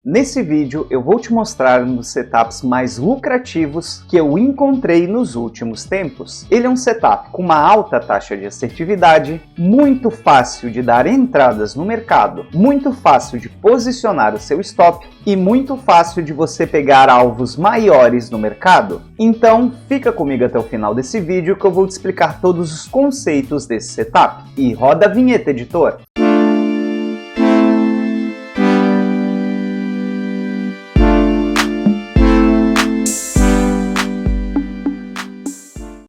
Nesse vídeo eu vou te mostrar um dos setups mais lucrativos que eu encontrei nos últimos tempos. Ele é um setup com uma alta taxa de assertividade, muito fácil de dar entradas no mercado, muito fácil de posicionar o seu stop e muito fácil de você pegar alvos maiores no mercado. Então fica comigo até o final desse vídeo que eu vou te explicar todos os conceitos desse setup. E roda a vinheta, editor!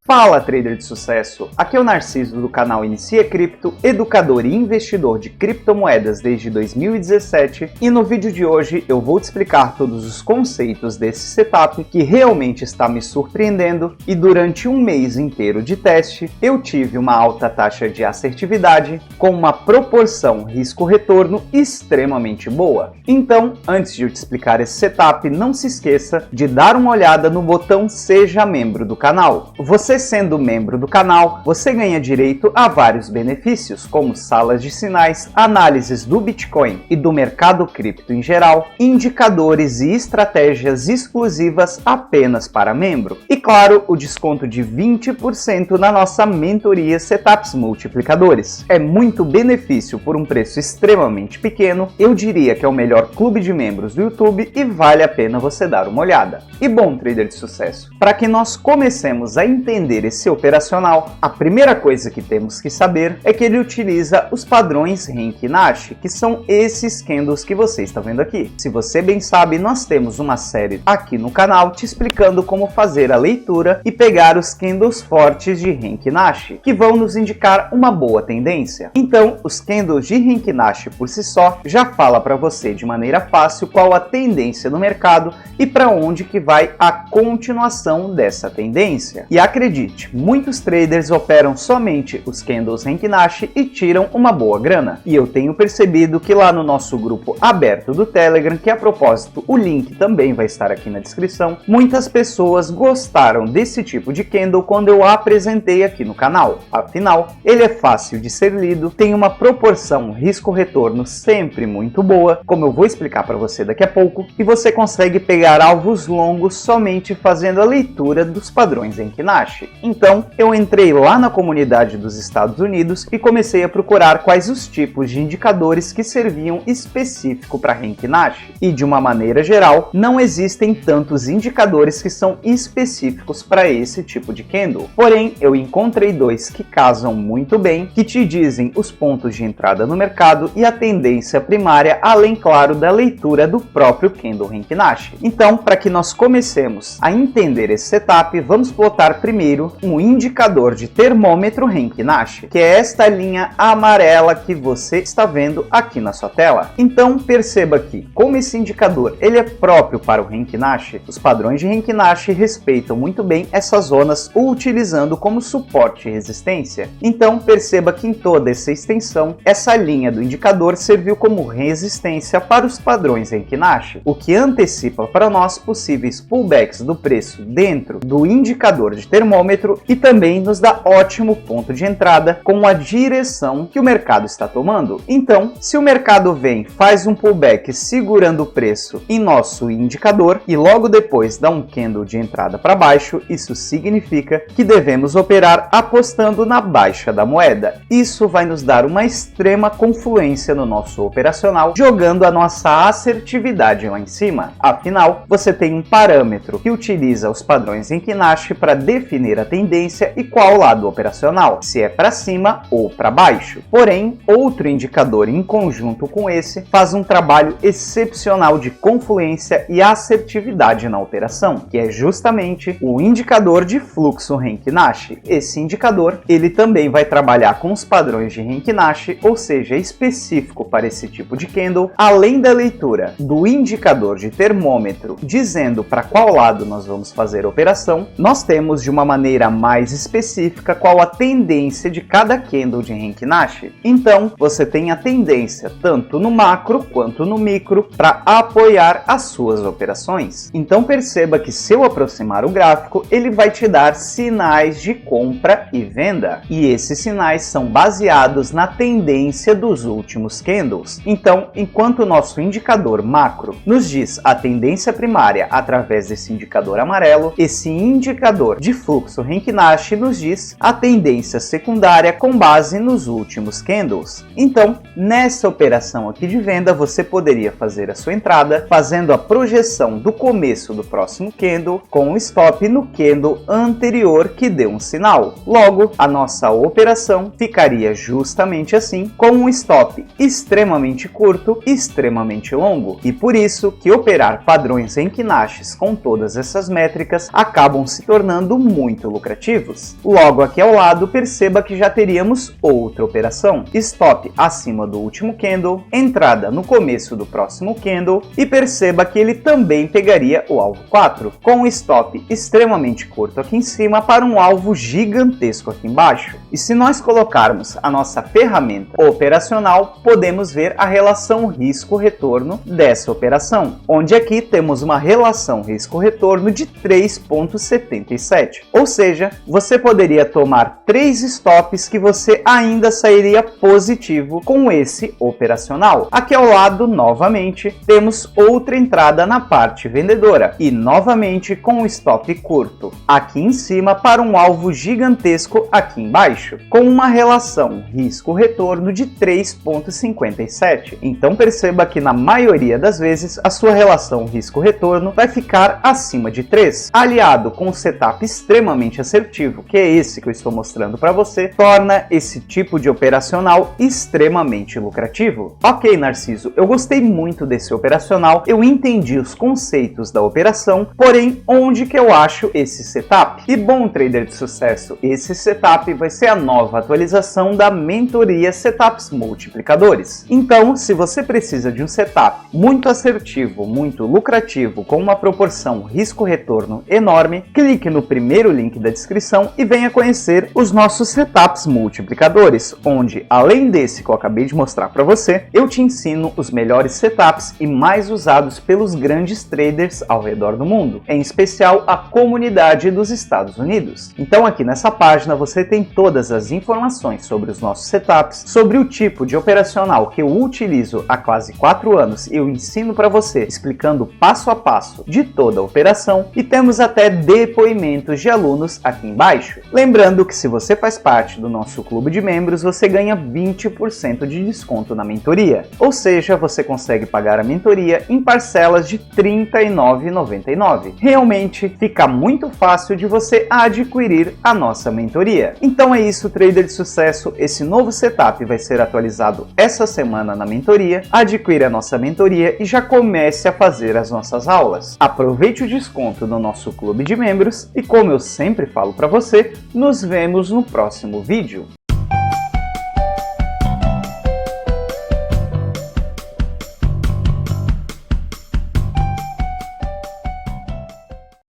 Fala, trader de sucesso! Aqui é o Narciso do canal Inicia Cripto, educador e investidor de criptomoedas desde 2017, e no vídeo de hoje eu vou te explicar todos os conceitos desse setup que realmente está me surpreendendo, e durante um mês inteiro de teste eu tive uma alta taxa de assertividade com uma proporção risco-retorno extremamente boa. Então, antes de eu te explicar esse setup, não se esqueça de dar uma olhada no botão Seja Membro do canal. Você sendo membro do canal, você ganha direito a vários benefícios, como salas de sinais, análises do Bitcoin e do mercado cripto em geral, indicadores e estratégias exclusivas apenas para membro. E claro, o desconto de 20% na nossa mentoria Setups Multiplicadores. É muito benefício por um preço extremamente pequeno, eu diria que é o melhor clube de membros do YouTube e vale a pena você dar uma olhada. E bom, trader de sucesso, para que nós comecemos a entender esse operacional, a primeira coisa que temos que saber é que ele utiliza os padrões Renki Nash, que são esses candles que você está vendo aqui. Se você bem sabe, nós temos uma série aqui no canal te explicando como fazer a leitura e pegar os candles fortes de Renki Nash, que vão nos indicar uma boa tendência. Então, os candles de Renki Nash por si só já fala para você de maneira fácil qual a tendência do mercado e para onde que vai a continuação dessa tendência. E acredite, muitos traders operam somente os candles Renki Nash e tiram uma boa grana. E eu tenho percebido que lá no nosso grupo aberto do Telegram, que a propósito o link também vai estar aqui na descrição, muitas pessoas gostaram desse tipo de candle quando eu a apresentei aqui no canal. Afinal, ele é fácil de ser lido, tem uma proporção risco-retorno sempre muito boa, como eu vou explicar para você daqui a pouco, e você consegue pegar alvos longos somente fazendo a leitura dos padrões Renki Nash. Então, eu entrei lá na comunidade dos Estados Unidos e comecei a procurar quais os tipos de indicadores que serviam específico para Renki Nash. E de uma maneira geral, não existem tantos indicadores que são específicos para esse tipo de candle. Porém, eu encontrei dois que casam muito bem, que te dizem os pontos de entrada no mercado e a tendência primária, além, claro, da leitura do próprio candle Renki Nash. Então, para que nós comecemos a entender esse setup, vamos plotar primeiro um indicador de termômetro Renki Nash, que é esta linha amarela que você está vendo aqui na sua tela. Então perceba que, como esse indicador ele é próprio para o Renki Nash, os padrões de Renki Nash respeitam muito bem essas zonas, o utilizando como suporte e resistência. Então perceba que em toda essa extensão, essa linha do indicador serviu como resistência para os padrões Renki Nash, o que antecipa para nós possíveis pullbacks do preço dentro do indicador de termômetro e também nos dá ótimo ponto de entrada com a direção que o mercado está tomando. Então, se o mercado vem, faz um pullback segurando o preço em nosso indicador e logo depois dá um candle de entrada para baixo, isso significa que devemos operar apostando na baixa da moeda. Isso vai nos dar uma extrema confluência no nosso operacional, jogando a nossa assertividade lá em cima. Afinal, você tem um parâmetro que utiliza os padrões Renki Nash para definir a tendência e qual lado operacional, se é para cima ou para baixo. Porém, outro indicador em conjunto com esse faz um trabalho excepcional de confluência e assertividade na operação, que é justamente o indicador de fluxo Renki Nash. Esse indicador, ele também vai trabalhar com os padrões de Renki Nash, ou seja, específico para esse tipo de candle, além da leitura do indicador de termômetro, dizendo para qual lado nós vamos fazer a operação, nós temos de uma maneira maneira mais específica qual a tendência de cada candle de Renki Nashi. Então, você tem a tendência tanto no macro quanto no micro para apoiar as suas operações. Então perceba que se eu aproximar o gráfico, ele vai te dar sinais de compra e venda. E esses sinais são baseados na tendência dos últimos candles. Então, enquanto o nosso indicador macro nos diz a tendência primária através desse indicador amarelo, esse indicador de fluxo Renki Nashi nos diz a tendência secundária com base nos últimos candles. Então, nessa operação aqui de venda, você poderia fazer a sua entrada fazendo a projeção do começo do próximo candle com o stop no candle anterior que deu um sinal. Logo, a nossa operação ficaria justamente assim, com um stop extremamente curto e extremamente longo. E por isso que operar padrões Renki Nashis com todas essas métricas acabam se tornando muito lucrativos. Logo aqui ao lado, perceba que já teríamos outra operação. Stop acima do último candle, entrada no começo do próximo candle e perceba que ele também pegaria o alvo 4, com um stop extremamente curto aqui em cima para um alvo gigantesco aqui embaixo. E se nós colocarmos a nossa ferramenta operacional, podemos ver a relação risco-retorno dessa operação, onde aqui temos uma relação risco-retorno de 3,77. Ou seja, você poderia tomar 3 stops que você ainda sairia positivo com esse operacional. Aqui ao lado, novamente, temos outra entrada na parte vendedora e novamente com um stop curto aqui em cima para um alvo gigantesco aqui embaixo, com uma relação risco-retorno de 3,57. Então perceba que na maioria das vezes a sua relação risco-retorno vai ficar acima de 3, aliado com um setup extremamente assertivo, que é esse que eu estou mostrando para você, torna esse tipo de operacional extremamente lucrativo. Ok, Narciso, eu gostei muito desse operacional, eu entendi os conceitos da operação, porém, onde que eu acho esse setup? E bom, trader de sucesso, esse setup vai ser a nova atualização da mentoria Setups Multiplicadores. Então, se você precisa de um setup muito assertivo, muito lucrativo, com uma proporção risco-retorno enorme, clique no primeiro link da descrição e venha conhecer os nossos Setups Multiplicadores, onde, além desse que eu acabei de mostrar para você, eu te ensino os melhores setups e mais usados pelos grandes traders ao redor do mundo, em especial a comunidade dos Estados Unidos. Então aqui nessa página você tem todas as informações sobre os nossos setups, sobre o tipo de operacional que eu utilizo há quase 4 anos e eu ensino para você, explicando passo a passo de toda a operação, e temos até depoimentos de alunos aqui embaixo. Lembrando que se você faz parte do nosso clube de membros, você ganha 20% de desconto na mentoria, ou seja, você consegue pagar a mentoria em parcelas de R$ 39,99. Realmente fica muito fácil de você adquirir a nossa mentoria. Então é isso, trader de sucesso, esse novo setup vai ser atualizado essa semana na mentoria. Adquira a nossa mentoria e já comece a fazer as nossas aulas. Aproveite o desconto no nosso clube de membros e, como eu sempre falo para você, nos vemos no próximo vídeo.